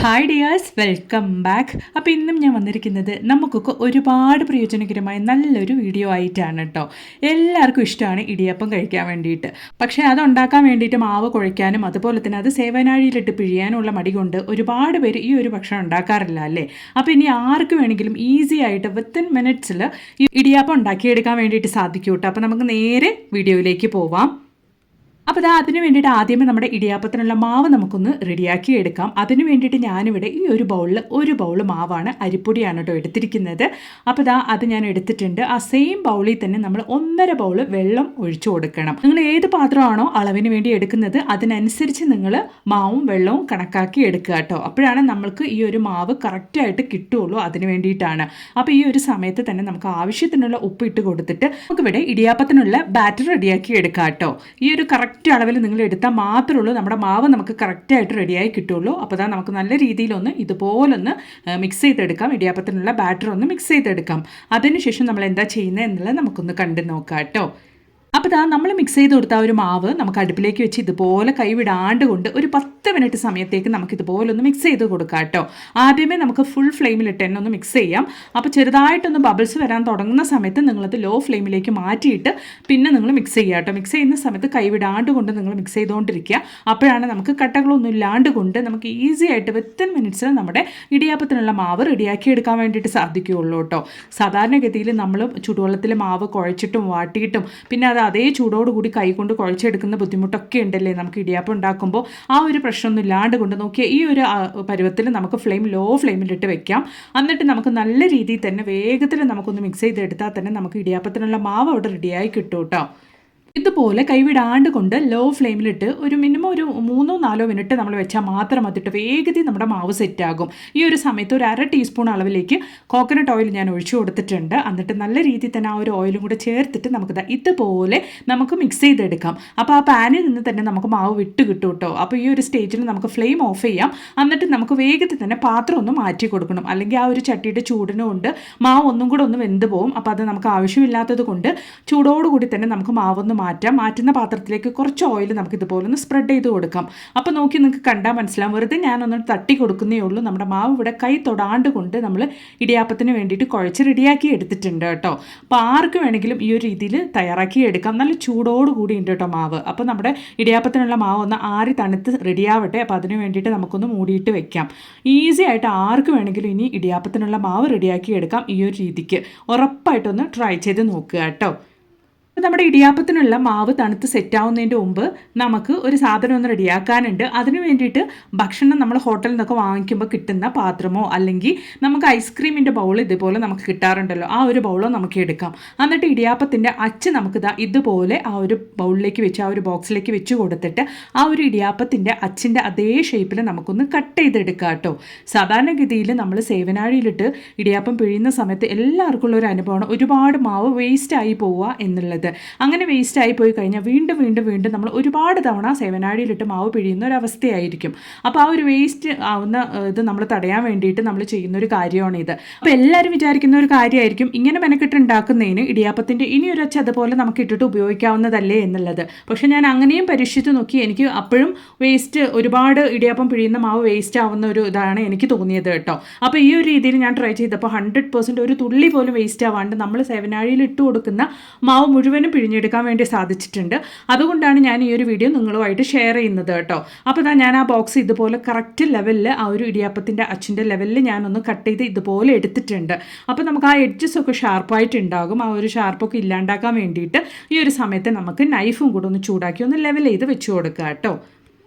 Hi dears, welcome back. അപ്പോൾ ഇന്നും ഞാൻ വന്നിരിക്കുന്നത് നമുക്കൊക്കെ ഒരുപാട് പ്രയോജനകരമായ നല്ലൊരു വീഡിയോ ആയിട്ടാണ് കേട്ടോ. എല്ലാവർക്കും ഇഷ്ടമാണ് ഇടിയപ്പം കഴിക്കാൻ വേണ്ടിയിട്ട്. പക്ഷേ അതുണ്ടാക്കാൻ വേണ്ടിയിട്ട് മാവ് കുഴയ്ക്കാനും അതുപോലെ തന്നെ അത് സേവനാഴിയിലിട്ട് പിഴിയാനുള്ള മടി കൊണ്ട് ഒരുപാട് പേര് ഈ ഒരു ഭക്ഷണം ഉണ്ടാക്കാറില്ല അല്ലേ. അപ്പോൾ ഇനി ആർക്ക് വേണമെങ്കിലും ഈസി ആയിട്ട് വിത്തിൻ മിനിറ്റ്സിൽ ഈ ഇടിയപ്പം ഉണ്ടാക്കിയെടുക്കാൻ വേണ്ടിയിട്ട് സാധിക്കും കേട്ടോ. അപ്പോൾ നമുക്ക് നേരെ വീഡിയോയിലേക്ക് പോവാം. അപ്പോൾ അതിന് വേണ്ടിയിട്ട് ആദ്യമേ നമ്മുടെ ഇടിയാപ്പത്തിനുള്ള മാവ് നമുക്കൊന്ന് റെഡിയാക്കി എടുക്കാം. അതിന് വേണ്ടിയിട്ട് ഞാനിവിടെ ഈ ഒരു ബൗൾ മാവാണ്, അരിപ്പൊടിയാണ് കേട്ടോ എടുത്തിരിക്കുന്നത്. അപ്പോൾ അത് ഞാൻ എടുത്തിട്ടുണ്ട്. ആ സെയിം ബൗളിൽ തന്നെ നമ്മൾ 1.5 ബൗൾ വെള്ളം ഒഴിച്ചു കൊടുക്കണം. നിങ്ങൾ ഏത് പാത്രമാണോ അളവിന് വേണ്ടി എടുക്കുന്നത് അതിനനുസരിച്ച് നിങ്ങൾ മാവും വെള്ളവും കണക്കാക്കി എടുക്കുക കേട്ടോ. അപ്പോഴാണ് നമ്മൾക്ക് ഈ ഒരു മാവ് കറക്റ്റായിട്ട് കിട്ടുള്ളൂ. അതിന് വേണ്ടിയിട്ടാണ്. അപ്പോൾ ഈ ഒരു സമയത്ത് തന്നെ നമുക്ക് ആവശ്യത്തിനുള്ള ഉപ്പ് ഇട്ട് കൊടുത്തിട്ട് നമുക്കിവിടെ ഇടിയാപ്പത്തിനുള്ള ബാറ്റർ റെഡിയാക്കി എടുക്കാം കേട്ടോ. ഈ ഒരു കറക്റ്റ് അളവിൽ നിങ്ങൾ എടുത്താൽ മാത്രമേ ഉള്ളൂ നമ്മുടെ മാവ് നമുക്ക് കറക്റ്റായിട്ട് റെഡിയായി കിട്ടുള്ളൂ. അപ്പോൾ നമുക്ക് നല്ല രീതിയിലൊന്ന് ഇതുപോലൊന്ന് മിക്സ് ചെയ്തെടുക്കാം. ഇടിയാപ്പത്തിനുള്ള ബാറ്റർ ഒന്ന് മിക്സ് ചെയ്തെടുക്കാം. അതിനുശേഷം നമ്മൾ എന്താ ചെയ്യുന്നത് എന്നുള്ളത് നമുക്കൊന്ന് കണ്ടു നോക്കാം കേട്ടോ. അപ്പോൾ നമ്മൾ മിക്സ് ചെയ്ത് കൊടുത്ത ഒരു മാവ് നമുക്ക് അടുപ്പിലേക്ക് വെച്ച് ഇതുപോലെ കൈവിടാണ്ട് കൊണ്ട് ഒരു 10 മിനിറ്റ് സമയത്തേക്ക് നമുക്ക് ഇതുപോലെ ഒന്ന് മിക്സ് ചെയ്ത് കൊടുക്കാം കേട്ടോ. ആദ്യമേ നമുക്ക് ഫുൾ ഫ്ലെയിമിലിട്ട് തന്നെ ഒന്ന് മിക്സ് ചെയ്യാം. അപ്പോൾ ചെറുതായിട്ടൊന്ന് ബബിൾസ് വരാൻ തുടങ്ങുന്ന സമയത്ത് നിങ്ങളത് ലോ ഫ്ലെയിമിലേക്ക് മാറ്റിയിട്ട് പിന്നെ നിങ്ങൾ മിക്സ് ചെയ്യുക കേട്ടോ. മിക്സ് ചെയ്യുന്ന സമയത്ത് കൈവിടാണ്ട് കൊണ്ട് നിങ്ങൾ മിക്സ് ചെയ്തുകൊണ്ടിരിക്കുക. അപ്പോഴാണ് നമുക്ക് കട്ടകളൊന്നും ഇല്ലാണ്ട് കൊണ്ട് നമുക്ക് ഈസി ആയിട്ട് വിത്തിൻ മിനിറ്റ്സിൽ നമ്മുടെ ഇടിയാപ്പത്തിനുള്ള മാവ് റെഡിയാക്കി എടുക്കാൻ വേണ്ടിയിട്ട് സാധിക്കുകയുള്ളൂ കേട്ടോ. സാധാരണഗതിയിൽ നമ്മൾ ചുടുവെള്ളത്തിൽ മാവ് കുഴച്ചിട്ടും വാട്ടിയിട്ടും പിന്നെ അതേ ചൂടോടുകൂടി കൈകൊണ്ട് കുഴച്ചെടുക്കുന്ന ബുദ്ധിമുട്ടൊക്കെ ഉണ്ടല്ലേ നമുക്ക് ഇടിയാപ്പം ഉണ്ടാക്കുമ്പോൾ. ആ ഒരു പ്രശ്നമൊന്നും ഇല്ലാണ്ട് കൊണ്ട് നോക്കിയാൽ ഈ ഒരു പരുവത്തിൽ നമുക്ക് ലോ ഫ്ലെയിമിലിട്ട് വെക്കാം. എന്നിട്ട് നമുക്ക് നല്ല രീതിയിൽ തന്നെ വേഗത്തിൽ നമുക്കൊന്ന് മിക്സ് ചെയ്തെടുത്താൽ തന്നെ നമുക്ക് ഇടിയാപ്പത്തിനുള്ള മാവ് അവിടെ റെഡിയായി കിട്ടും കേട്ടോ. ഇതുപോലെ കൈവിടാണ്ട് കൊണ്ട് ലോ ഫ്ലെയിമിലിട്ട് ഒരു മിനിമം ഒരു 3-4 മിനിറ്റ് നമ്മൾ വെച്ചാൽ മാത്രം മതിട്ട് വേഗത്തിൽ നമ്മുടെ മാവ് സെറ്റാകും. ഈ ഒരു സമയത്ത് ഒരു 1/2 ടീസ്പൂൺ അളവിലേക്ക് കോക്കനട്ട് ഓയിൽ ഞാൻ ഒഴിച്ചു കൊടുത്തിട്ടുണ്ട്. എന്നിട്ട് നല്ല രീതിയിൽ തന്നെ ആ ഒരു ഓയിലും കൂടെ ചേർത്തിട്ട് നമുക്ക് ഇതുപോലെ നമുക്ക് മിക്സ് ചെയ്തെടുക്കാം. അപ്പോൾ ആ പാനിൽ നിന്ന് തന്നെ നമുക്ക് മാവ് വിട്ട് കിട്ടും കേട്ടോ. അപ്പോൾ ഈ ഒരു സ്റ്റേജിൽ നമുക്ക് ഫ്ലെയിം ഓഫ് ചെയ്യാം. എന്നിട്ട് നമുക്ക് വേഗത്തിൽ തന്നെ പാത്രം ഒന്ന് മാറ്റി കൊടുക്കണം. അല്ലെങ്കിൽ ആ ഒരു ചട്ടിയുടെ ചൂടിനുകൊണ്ട് മാവ് ഒന്നും കൂടെ ഒന്ന് വെന്ത് പോകും. അപ്പോൾ അത് നമുക്ക് ആവശ്യമില്ലാത്തത് കൊണ്ട് ചൂടോടുകൂടി തന്നെ നമുക്ക് മാവൊന്ന് മാറ്റുന്ന പാത്രത്തിലേക്ക് കുറച്ച് ഓയിൽ നമുക്ക് ഇതുപോലെ ഒന്ന് സ്പ്രെഡ് ചെയ്ത് കൊടുക്കാം. അപ്പോൾ നോക്കി നിങ്ങൾക്ക് കണ്ടാൽ മനസ്സിലാവും. വെറുതെ ഞാനൊന്ന് തട്ടി കൊടുക്കുന്നേ ഉള്ളൂ. നമ്മുടെ മാവ് ഇവിടെ കൈ തൊടാണ്ട് കൊണ്ട് നമ്മൾ ഇടിയാപ്പത്തിന് വേണ്ടിയിട്ട് കുഴച്ച് റെഡിയാക്കി എടുത്തിട്ടുണ്ട് കേട്ടോ. അപ്പോൾ ആർക്ക് വേണമെങ്കിലും ഈ ഒരു രീതിയിൽ തയ്യാറാക്കി എടുക്കാം. നല്ല ചൂടോടുകൂടി ഉണ്ട് കേട്ടോ മാവ്. അപ്പോൾ നമ്മുടെ ഇടിയാപ്പത്തിനുള്ള മാവ് ഒന്ന് ആറി തണുത്ത് റെഡിയാവട്ടെ. അപ്പോൾ അതിന് വേണ്ടിയിട്ട് നമുക്കൊന്ന് മൂടിയിട്ട് വെക്കാം. ഈസി ആയിട്ട് ആർക്ക് വേണമെങ്കിലും ഇനി ഇടിയാപ്പത്തിനുള്ള മാവ് റെഡിയാക്കി എടുക്കാം. ഈ ഒരു രീതിക്ക് ഉറപ്പായിട്ടൊന്ന് ട്രൈ ചെയ്ത് നോക്കുക കേട്ടോ. നമ്മുടെ ഇടിയാപ്പത്തിനുള്ള മാവ് തണുത്ത് സെറ്റാവുന്നതിൻ്റെ മുമ്പ് നമുക്ക് ഒരു സാധനം ഒന്ന് റെഡിയാക്കാനുണ്ട്. അതിന് വേണ്ടിയിട്ട് ഭക്ഷണം നമ്മൾ ഹോട്ടലിൽ നിന്നൊക്കെ വാങ്ങിക്കുമ്പോൾ കിട്ടുന്ന പാത്രമോ അല്ലെങ്കിൽ നമുക്ക് ഐസ്ക്രീമിൻ്റെ ബൗൾ ഇതുപോലെ നമുക്ക് കിട്ടാറുണ്ടല്ലോ, ആ ഒരു ബൗളോ നമുക്ക് എടുക്കാം. എന്നിട്ട് ഇടിയാപ്പത്തിൻ്റെ അച്ച് നമുക്ക് ഇതുപോലെ ആ ഒരു ബൗളിലേക്ക് വെച്ച് ആ ഒരു ബോക്സിലേക്ക് വെച്ച് കൊടുത്തിട്ട് ആ ഒരു ഇടിയാപ്പത്തിൻ്റെ അച്ചിൻ്റെ അതേ ഷേപ്പിൽ നമുക്കൊന്ന് കട്ട് ചെയ്തെടുക്കാം കേട്ടോ. സാധാരണഗതിയിൽ നമ്മൾ സേവനാഴിയിലിട്ട് ഇടിയാപ്പം പിഴിയുന്ന സമയത്ത് എല്ലാവർക്കും ഉള്ളൊരു അനുഭവമാണ് ഒരുപാട് മാവ് വേസ്റ്റായി പോവുക എന്നുള്ളത്. അങ്ങനെ വേസ്റ്റായി പോയി കഴിഞ്ഞാൽ വീണ്ടും വീണ്ടും വീണ്ടും നമ്മൾ ഒരുപാട് തവണ സേവനാഴിയിലിട്ട് മാവ് പിഴിയുന്ന ഒരു അവസ്ഥയായിരിക്കും. അപ്പോൾ ആ ഒരു വേസ്റ്റ് ആവുന്ന ഇത് നമ്മൾ തടയാൻ വേണ്ടിയിട്ട് നമ്മൾ ചെയ്യുന്ന ഒരു കാര്യമാണ് ഇത്. അപ്പോൾ എല്ലാവരും വിചാരിക്കുന്ന ഒരു കാര്യമായിരിക്കും ഇങ്ങനെ മെനക്കെട്ട് ഉണ്ടാക്കുന്നതിന് ഇടിയാപ്പത്തിൻ്റെ ഇനിയൊരു അച്ച് അതുപോലെ നമുക്ക് ഇട്ടിട്ട് ഉപയോഗിക്കാവുന്നതല്ലേ എന്നുള്ളത്. പക്ഷേ ഞാൻ അങ്ങനെയും പരീക്ഷിച്ച് നോക്കി. എനിക്ക് അപ്പോഴും വേസ്റ്റ് ഒരുപാട് ഇടിയാപ്പം പിഴിയുന്ന മാവ് വേസ്റ്റ് ആവുന്ന ഒരു ഇതാണ് എനിക്ക് തോന്നിയത് കേട്ടോ. അപ്പോൾ ഈ ഒരു രീതിയിൽ ഞാൻ ട്രൈ ചെയ്തപ്പോൾ 100% ഒരു തുള്ളി പോലും വേസ്റ്റ് ആവാണ്ട് നമ്മൾ സേവനാഴിയിൽ ഇട്ട് കൊടുക്കുന്ന മാവ് മുഴുവനും പിഴിഞ്ഞെടുക്കാൻ വേണ്ടി സാധിച്ചിട്ടുണ്ട്. അതുകൊണ്ടാണ് ഞാൻ ഈ ഒരു വീഡിയോ നിങ്ങളുമായിട്ട് ഷെയർ ചെയ്യുന്നത് കേട്ടോ. അപ്പോൾ ഞാൻ ആ ബോക്സ് ഇതുപോലെ കറക്റ്റ് ലെവലിൽ ആ ഒരു ഇടിയാപ്പത്തിൻ്റെ അച്ചിൻ്റെ ലെവലിൽ ഞാനൊന്ന് കട്ട് ചെയ്ത് ഇതുപോലെ എടുത്തിട്ടുണ്ട്. അപ്പോൾ നമുക്ക് ആ എഡ്ജസ് ഒക്കെ ഷാർപ്പായിട്ട് ഉണ്ടാകും. ആ ഒരു ഷാർപ്പൊക്കെ ഇല്ലാണ്ടാക്കാൻ വേണ്ടിയിട്ട് ഈ ഒരു സമയത്ത് നമുക്ക് നൈഫും കൂടെ ഒന്ന് ചൂടാക്കി ഒന്ന് ലെവൽ ചെയ്ത് വെച്ച് കൊടുക്കുക കേട്ടോ.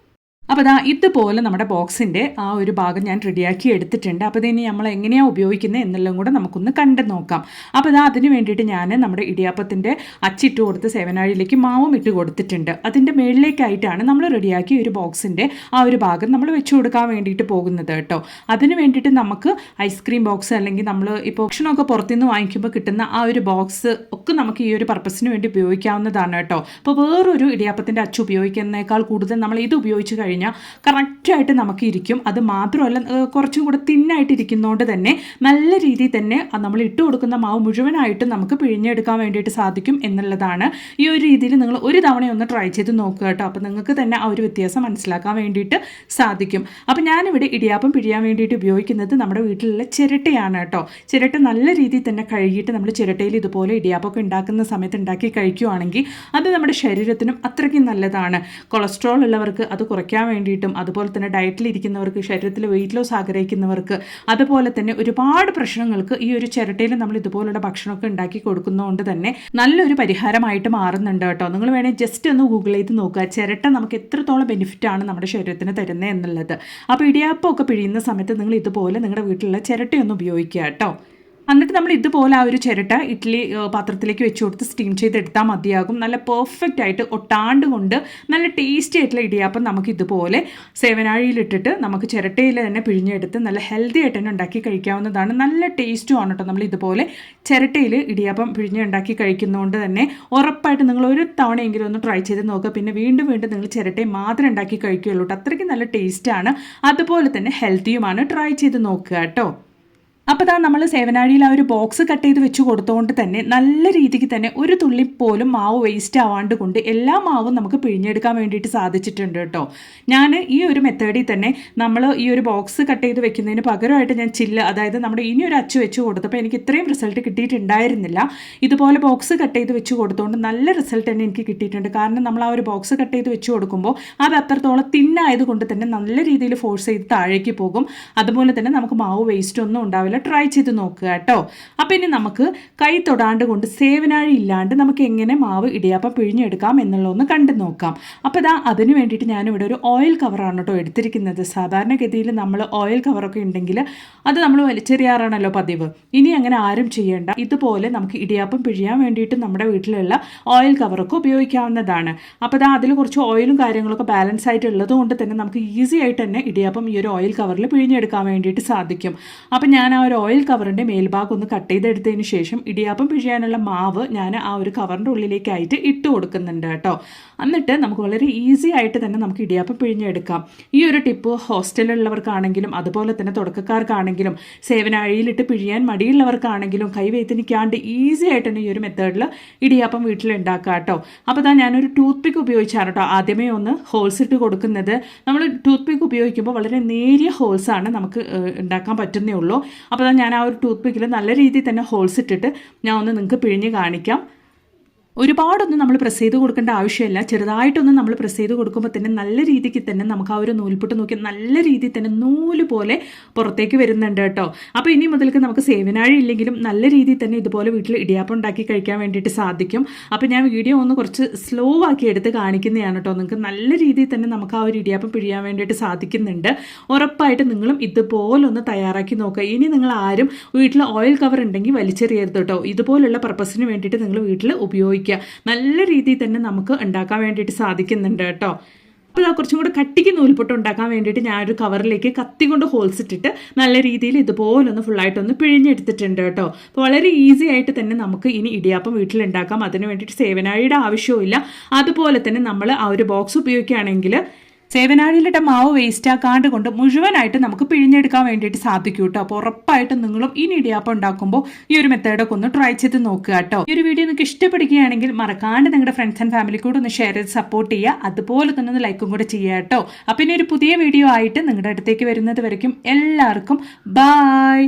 അപ്പോൾ ഇതുപോലെ നമ്മുടെ ബോക്സിൻ്റെ ആ ഒരു ഭാഗം ഞാൻ റെഡിയാക്കി എടുത്തിട്ടുണ്ട്. അപ്പോൾ ഇതിനി നമ്മൾ എങ്ങനെയാണ് ഉപയോഗിക്കുന്നത് എന്നെല്ലാം കൂടെ നമുക്കൊന്ന് കണ്ടു നോക്കാം. അപ്പോൾ അതിന് വേണ്ടിയിട്ട് ഞാൻ നമ്മുടെ ഇടിയാപ്പത്തിൻ്റെ അച്ചിട്ട് കൊടുത്ത് സേവനാഴിയിലേക്ക് മാവും ഇട്ട് കൊടുത്തിട്ടുണ്ട്. അതിൻ്റെ മുകളിലേക്കായിട്ടാണ് നമ്മൾ റെഡിയാക്കി ഒരു ബോക്സിൻ്റെ ആ ഒരു ഭാഗം നമ്മൾ വെച്ച് കൊടുക്കാൻ വേണ്ടിയിട്ട് പോകുന്നത് കേട്ടോ. അതിന് വേണ്ടിയിട്ട് നമുക്ക് ഐസ്ക്രീം ബോക്സ് അല്ലെങ്കിൽ നമ്മൾ ഇപ്പോൾ ഭക്ഷണമൊക്കെ പുറത്തുനിന്ന് വാങ്ങിക്കുമ്പോൾ കിട്ടുന്ന ആ ഒരു ബോക്സ് ഒക്കെ നമുക്ക് ഈ ഒരു പർപ്പസിന് വേണ്ടി ഉപയോഗിക്കാവുന്നതാണ് കേട്ടോ. അപ്പോൾ വേറൊരു ഇടിയാപ്പത്തിൻ്റെ അച്ച് ഉപയോഗിക്കുന്നതിനേക്കാൾ കൂടുതൽ നമ്മൾ ഇത് ഉപയോഗിച്ച് കഴിഞ്ഞാൽ കഴിഞ്ഞാൽ കറക്റ്റായിട്ട് നമുക്ക് ഇരിക്കും. അത് മാത്രമല്ല കുറച്ചും കൂടെ തിന്നായിട്ട് ഇരിക്കുന്നതുകൊണ്ട് തന്നെ നല്ല രീതിയിൽ തന്നെ നമ്മൾ ഇട്ട് കൊടുക്കുന്ന മാവ് മുഴുവനായിട്ടും നമുക്ക് പിഴിഞ്ഞെടുക്കാൻ വേണ്ടിയിട്ട് സാധിക്കും എന്നുള്ളതാണ്. ഈ ഒരു രീതിയിൽ നിങ്ങൾ ഒരു തവണ ഒന്ന് ട്രൈ ചെയ്ത് നോക്കുക കേട്ടോ. അപ്പോൾ നിങ്ങൾക്ക് തന്നെ ആ ഒരു വ്യത്യാസം മനസ്സിലാക്കാൻ വേണ്ടിയിട്ട് സാധിക്കും. അപ്പോൾ ഞാനിവിടെ ഇടിയാപ്പം പിഴിയാൻ വേണ്ടിയിട്ട് ഉപയോഗിക്കുന്നത് നമ്മുടെ വീട്ടിലുള്ള ചിരട്ടയാണ് കേട്ടോ. ചിരട്ട നല്ല രീതിയിൽ തന്നെ കഴുകിയിട്ട് നമ്മൾ ചിരട്ടയിൽ ഇതുപോലെ ഇടിയാപ്പമൊക്കെ ഉണ്ടാക്കുന്ന സമയത്ത് ഉണ്ടാക്കി കഴിക്കുകയാണെങ്കിൽ അത് നമ്മുടെ ശരീരത്തിനും അത്രയ്ക്കും നല്ലതാണ്. കൊളസ്ട്രോൾ ഉള്ളവർക്ക് അത് കുറയ്ക്കാൻ വേണ്ടിയിട്ടും, അതുപോലെ തന്നെ ഡയറ്റിലിരിക്കുന്നവർക്ക്, ശരീരത്തിൽ വെയിറ്റ് ലോസ് ആഗ്രഹിക്കുന്നവർക്ക്, അതുപോലെ തന്നെ ഒരുപാട് പ്രശ്നങ്ങൾക്ക് ഈ ഒരു ചിരട്ടയിൽ നമ്മൾ ഇതുപോലുള്ള ഭക്ഷണമൊക്കെ ഉണ്ടാക്കി കൊടുക്കുന്നതുകൊണ്ട് തന്നെ നല്ലൊരു പരിഹാരമായിട്ട് മാറുന്നുണ്ട് കേട്ടോ. നിങ്ങൾ വേണമെങ്കിൽ ജസ്റ്റ് ഒന്ന് ഗൂഗിൾ ചെയ്ത് നോക്കുക, ചിരട്ട നമുക്ക് എത്രത്തോളം ബെനിഫിറ്റാണ് നമ്മുടെ ശരീരത്തിന് തരുന്നത് എന്നുള്ളത്. അപ്പോൾ ഇടിയാപ്പമൊക്കെ പിഴിയുന്ന സമയത്ത് നിങ്ങൾ ഇതുപോലെ നിങ്ങളുടെ വീട്ടിലുള്ള ചിരട്ടയൊന്ന് ഉപയോഗിക്കുക കേട്ടോ. എന്നിട്ട് നമ്മൾ ഇതുപോലെ ആ ഒരു ചിരട്ട ഇഡ്ഡലി പാത്രത്തിലേക്ക് വെച്ച് കൊടുത്ത് സ്റ്റീം ചെയ്തെടുത്താൽ മതിയാകും. നല്ല പെർഫെക്റ്റ് ആയിട്ട് ഒട്ടാണ്ട് കൊണ്ട് നല്ല ടേസ്റ്റി ആയിട്ടുള്ള ഇടിയാപ്പം നമുക്ക് ഇതുപോലെ സേവനാഴിയിലിട്ടിട്ട് നമുക്ക് ചിരട്ടയിൽ തന്നെ പിഴിഞ്ഞെടുത്ത് നല്ല ഹെൽത്തി ആയിട്ട് തന്നെ ഉണ്ടാക്കി കഴിക്കാവുന്നതാണ്. നല്ല ടേസ്റ്റുമാണ് കേട്ടോ. നമ്മൾ ഇതുപോലെ ചിരട്ടയിൽ ഇടിയാപ്പം പിഴിഞ്ഞുണ്ടാക്കി കഴിക്കുന്നതുകൊണ്ട് തന്നെ ഉറപ്പായിട്ട് നിങ്ങൾ ഒരു തവണയെങ്കിലും ഒന്ന് ട്രൈ ചെയ്ത് നോക്കുക. പിന്നെ വീണ്ടും വീണ്ടും നിങ്ങൾ ചിരട്ടയും മാത്രം ഉണ്ടാക്കി കഴിക്കുകയുള്ളൂ കേട്ടോ. അത്രയ്ക്ക് നല്ല ടേസ്റ്റാണ്, അതുപോലെ തന്നെ ഹെൽത്തിയുമാണ്. ട്രൈ ചെയ്ത് നോക്കുക കേട്ടോ. അപ്പോൾ ഇതാ നമ്മൾ സേവനാഴിയിൽ ആ ഒരു ബോക്സ് കട്ട് ചെയ്ത് വെച്ച് കൊടുത്തുകൊണ്ട് തന്നെ നല്ല രീതിക്ക് തന്നെ ഒരു തുള്ളി പോലും മാവ് വേസ്റ്റ് ആവാണ്ട് കൊണ്ട് എല്ലാ മാവും നമുക്ക് പിഴിഞ്ഞെടുക്കാൻ വേണ്ടിയിട്ട് സാധിച്ചിട്ടുണ്ട് കേട്ടോ. ഞാൻ ഈ ഒരു മെത്തേഡിൽ തന്നെ നമ്മൾ ഈ ഒരു ബോക്സ് കട്ട് ചെയ്ത് വെക്കുന്നതിന് പകരമായിട്ട് ഞാൻ ചില്ല്, അതായത് നമ്മുടെ ഇനി ഒരു അച്ച് വെച്ച് കൊടുത്തപ്പോൾ എനിക്ക് ഇത്രയും റിസൾട്ട് കിട്ടിയിട്ടുണ്ടായിരുന്നില്ല. ഇതുപോലെ ബോക്സ് കട്ട് ചെയ്ത് വെച്ച് കൊടുത്തുകൊണ്ട് നല്ല റിസൾട്ട് തന്നെ എനിക്ക് കിട്ടിയിട്ടുണ്ട്. കാരണം നമ്മൾ ആ ഒരു ബോക്സ് കട്ട് ചെയ്ത് വെച്ച് കൊടുക്കുമ്പോൾ അത് അത്രത്തോളം തിന്നായതുകൊണ്ട് തന്നെ നല്ല രീതിയിൽ ഫോഴ്സ് ചെയ്ത് താഴേക്ക് പോകും. അതുപോലെ തന്നെ നമുക്ക് മാവ് വേസ്റ്റ് ഒന്നും ഉണ്ടാവില്ല. ട്രൈ ചെയ്ത് നോക്കുക കേട്ടോ. അപ്പം ഇനി നമുക്ക് കൈ തൊടാണ്ട് കൊണ്ട് സേവനാഴി ഇല്ലാണ്ട് നമുക്ക് എങ്ങനെ മാവ് ഇടിയാപ്പം പിഴിഞ്ഞെടുക്കാം എന്നുള്ളതൊന്ന് കണ്ടു നോക്കാം. അപ്പോൾ ഇതാ അതിന് വേണ്ടിയിട്ട് ഞാനിവിടെ ഒരു ഓയിൽ കവറാണ് കേട്ടോ എടുത്തിരിക്കുന്നത്. സാധാരണഗതിയിൽ നമ്മൾ ഓയിൽ കവറൊക്കെ ഉണ്ടെങ്കിൽ അത് നമ്മൾ വലിച്ചെറിയാറാണല്ലോ പതിവ്. ഇനി അങ്ങനെ ആരും ചെയ്യേണ്ട. ഇതുപോലെ നമുക്ക് ഇടിയാപ്പം പിഴിയാൻ വേണ്ടിയിട്ട് നമ്മുടെ വീട്ടിലുള്ള ഓയിൽ കവറൊക്കെ ഉപയോഗിക്കാവുന്നതാണ്. അപ്പോൾ ഇതാ അതിൽ കുറച്ച് ഓയിലും കാര്യങ്ങളൊക്കെ ബാലൻസ് ആയിട്ടുള്ളത് കൊണ്ട് തന്നെ നമുക്ക് ഈസി ആയിട്ട് തന്നെ ഇടിയാപ്പം ഈ ഒരു ഓയിൽ കവറിൽ പിഴിഞ്ഞെടുക്കാൻ വേണ്ടിയിട്ട് സാധിക്കും. അപ്പം ഞാൻ ആ ഒരു ഓയിൽ കവറിൻ്റെ മേൽഭാഗം ഒന്ന് കട്ട് ചെയ്തെടുത്തതിന് ശേഷം ഇടിയാപ്പം പിഴിയാനുള്ള മാവ് ഞാൻ ആ ഒരു കവറിൻ്റെ ഉള്ളിലേക്കായിട്ട് ഇട്ട് കൊടുക്കുന്നുണ്ട് കേട്ടോ. എന്നിട്ട് നമുക്ക് വളരെ ഈസി ആയിട്ട് തന്നെ നമുക്ക് ഇടിയാപ്പം പിഴിഞ്ഞെടുക്കാം. ഈ ഒരു ടിപ്പ് ഹോസ്റ്റലിലുള്ളവർക്കാണെങ്കിലും അതുപോലെ തന്നെ തുടക്കക്കാർക്കാണെങ്കിലും സേവനാഴിയിലിട്ട് പിഴിയാൻ മടിയുള്ളവർക്കാണെങ്കിലും കൈവേദനിക്കാണ്ട് ഈസി ആയിട്ട് തന്നെ ഈ ഒരു മെത്തേഡിൽ ഇടിയാപ്പം വീട്ടിലുണ്ടാക്കാം കേട്ടോ. അപ്പോൾ ഇതാ ഞാനൊരു ടൂത്ത് പിക്ക് ഉപയോഗിച്ചാണ് കേട്ടോ ആദ്യമേ ഒന്ന് ഹോൾസ് ഇട്ട് കൊടുക്കുന്നത്. നമ്മൾ ടൂത്ത് പിക്ക് ഉപയോഗിക്കുമ്പോൾ വളരെ നേരിയ ഹോൾസാണ് നമുക്ക് ഉണ്ടാക്കാൻ പറ്റുന്നേ ഉള്ളൂ. അപ്പോൾ ഞാൻ ആ ഒരു ടൂത്ത് പിക്കിൽ നല്ല രീതിയിൽ തന്നെ ഹോൾസ് ഇട്ടിട്ട് ഞാൻ ഒന്ന് നിങ്ങൾക്ക് പിഴിഞ്ഞ് കാണിക്കാം. ഒരുപാടൊന്നും നമ്മൾ പ്രസ് ചെയ്ത് കൊടുക്കേണ്ട ആവശ്യമില്ല. ചെറുതായിട്ടൊന്നും നമ്മൾ പ്രസ് ചെയ്ത് കൊടുക്കുമ്പോൾ തന്നെ നല്ല രീതിക്ക് തന്നെ നമുക്ക് ആ ഒരു നൂൽപുട്ട് നോക്കി നല്ല രീതിയിൽ തന്നെ നൂല് പോലെ പുറത്തേക്ക് വരുന്നുണ്ട് കേട്ടോ. അപ്പോൾ ഇനി മുതൽക്ക് നമുക്ക് സേവനാഴി ഇല്ലെങ്കിലും നല്ല രീതിയിൽ തന്നെ ഇതുപോലെ വീട്ടിൽ ഇടിയാപ്പം ഉണ്ടാക്കി കഴിക്കാൻ വേണ്ടിയിട്ട് സാധിക്കും. അപ്പോൾ ഞാൻ വീഡിയോ ഒന്ന് കുറച്ച് സ്ലോ ആക്കി എടുത്ത് കാണിക്കുന്നതാണ് കേട്ടോ. നിങ്ങൾക്ക് നല്ല രീതിയിൽ തന്നെ നമുക്ക് ആ ഒരു ഇടിയാപ്പം പിഴിയാൻ വേണ്ടിയിട്ട് സാധിക്കുന്നുണ്ട്. ഉറപ്പായിട്ട് നിങ്ങളും ഇതുപോലൊന്ന് തയ്യാറാക്കി നോക്കുക. ഇനി നിങ്ങൾ ആരും വീട്ടിൽ ഓയിൽ കവർ ഉണ്ടെങ്കിൽ വലിച്ചെറിയരുത് കേട്ടോ. ഇതുപോലുള്ള പർപ്പസിന് വേണ്ടിയിട്ട് നിങ്ങൾ വീട്ടിൽ ഉപയോഗിക്കുക. നല്ല രീതിയിൽ തന്നെ നമുക്ക് ഉണ്ടാക്കാൻ വേണ്ടിയിട്ട് സാധിക്കുന്നുണ്ട് കേട്ടോ. അപ്പോൾ കുറച്ചും കൂടെ കട്ടിക്ക് നൂൽപുട്ട് ഉണ്ടാക്കാൻ വേണ്ടിയിട്ട് ഞാനൊരു കവറിലേക്ക് കത്തി കൊണ്ട് ഹോൾസ് ഇട്ടിട്ട് നല്ല രീതിയിൽ ഇതുപോലൊന്ന് ഫുള്ളായിട്ടൊന്ന് പിഴിഞ്ഞെടുത്തിട്ടുണ്ട് കേട്ടോ. അപ്പോൾ വളരെ ഈസി ആയിട്ട് തന്നെ നമുക്ക് ഇനി ഇടിയാപ്പം വീട്ടിലുണ്ടാക്കാം. അതിന് വേണ്ടിയിട്ട് സേവനാഴിയുടെ ആവശ്യമില്ല. അതുപോലെ തന്നെ നമ്മൾ ആ ഒരു ബോക്സ് ഉപയോഗിക്കുകയാണെങ്കിൽ സേവനാഴിയിലിട്ട മാവ് വേസ്റ്റ് ആക്കാണ്ട് കൊണ്ട് മുഴുവനായിട്ട് നമുക്ക് പിഴിഞ്ഞെടുക്കാൻ വേണ്ടിയിട്ട് സാധിക്കും കേട്ടോ. അപ്പോൾ ഉറപ്പായിട്ടും നിങ്ങളും ഇനി ഇടിയാപ്പം ഉണ്ടാക്കുമ്പോൾ ഈ ഒരു മെത്തേഡൊക്കെ ഒന്ന് ട്രൈ ചെയ്ത് നോക്കുക കേട്ടോ. ഈ ഒരു വീഡിയോ നിങ്ങൾക്ക് ഇഷ്ടപ്പെടുകയാണെങ്കിൽ മറക്കാണ്ട് നിങ്ങളുടെ ഫ്രണ്ട്സ് ആൻഡ് ഫാമിലി കൂടെ ഒന്ന് ഷെയർ ചെയ്ത് സപ്പോർട്ട് ചെയ്യുക. അതുപോലെ തന്നെ ഒന്ന് ലൈക്കും കൂടെ ചെയ്യുക കേട്ടോ. അപ്പോൾ ഇനി ഒരു പുതിയ വീഡിയോ ആയിട്ട് നിങ്ങളുടെ അടുത്തേക്ക് വരുന്നത് വരയ്ക്കും എല്ലാവർക്കും ബൈ.